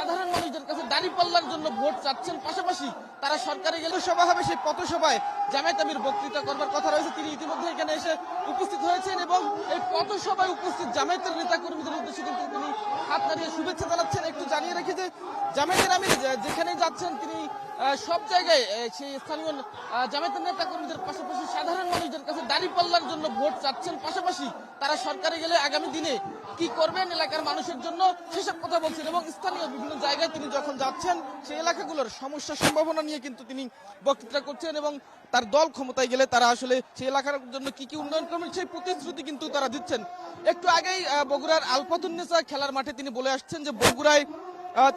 সাধারণ মানুষদের কাছে দাঁড়িপাল্লার জন্য ভোট চাচ্ছেন, পাশাপাশি তারা সরকারে গেলে সভা হবে, সেই পথসভায় জামায়াত আমির বক্তৃতা করবার কথা রয়েছে। তিনি ইতিমধ্যে এখানে এসে উপস্থিত হয়েছেন এবং এই পথসভায় উপস্থিত জামায়াতের নেতা কর্মীদের উদ্দেশ্যে কিন্তু তিনি হাত নাড়িয়ে শুভেচ্ছা জানাচ্ছেন। একটু জানিয়ে রেখে যে জামায়াতের আমির যেখানে যাচ্ছেন তিনি সব জায়গায় সেই স্থানীয় জামায়াতের নেতা কর্মীদের পাশাপাশি সাধারণ মানুষদের কাছে দাঁড়িপাল্লার জন্য ভোট চাচ্ছেন, পাশাপাশি তারা সরকারে গেলে আগামী দিনে কি করবেন এলাকার মানুষের জন্য সেসব কথা বলছেন। এবং স্থানীয় বিভিন্ন জায়গায় তিনি যখন যাচ্ছেন সেই এলাকাগুলোর সমস্যা সম্ভাবনা নিয়ে কিন্তু তিনি বক্তৃতা করছেন এবং তার দল ক্ষমতায় গেলে তারা আসলে সেই এলাকার জন্য কি কি উন্নয়ন করবেন সেই প্রতিশ্রুতি কিন্তু তারা দিচ্ছেন। একটু আগেই বগুড়ার আলফাতুন্নেসা খেলার মাঠে তিনি বলে আসছেন যে বগুড়ায়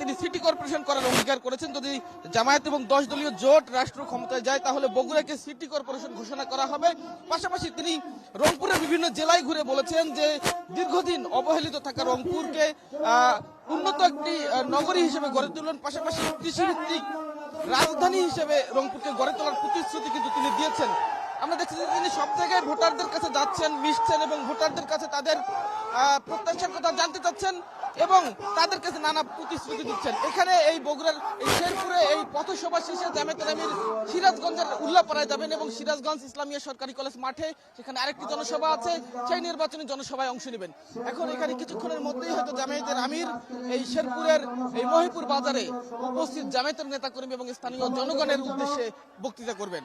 তিনি সিটি কর্পোরেশন করার অঙ্গীকার করেছেন। যদি জামায়াত এবং 10 দলীয় জোট রাষ্ট্র ক্ষমতায় যায় তাহলে বগুড়াকে সিটি কর্পোরেশন ঘোষণা করা হবে। পাশাপাশি তিনি রংপুরের বিভিন্ন জেলায় ঘুরে বলেছেন যে দীর্ঘদিন অবহেলিত থাকা রংপুরকে উন্নত একটি নগরী হিসেবে গড়ে তুলবেন, পাশাপাশি কৃষিভিত্তিক রাজধানী হিসেবে রংপুরকে গড়ে তোলার প্রতিশ্রুতি কিন্তু তিনি দিয়েছেন। আমরা দেখছি যে তিনি সব জায়গায় ভোটারদের কাছে যাচ্ছেন, মিশছেন এবং ভোটারদের কাছে তাদের প্রত্যাশার কথা জানতে চাচ্ছেন এবং তাদের কাছে নানা প্রতিশ্রুতি দিচ্ছেন। এখানে এই বগুড়ার এই শেরপুরে এই পথসভা শেষে জামায়াতের আমির সিরাজগঞ্জের উল্লাপাড়ায় যাবেন এবং সিরাজগঞ্জ ইসলামিয়া সরকারি কলেজ মাঠে সেখানে আরেকটি জনসভা আছে, সেই নির্বাচনী জনসভায় অংশ নেবেন। এখন এখানে কিছুক্ষণের মধ্যেই হয়তো জামায়াতের আমির এই শেরপুরের এই মহিপুর বাজারে উপস্থিত জামায়াতের নেতাকর্মী এবং স্থানীয় জনগণের উদ্দেশ্যে বক্তৃতা করবেন।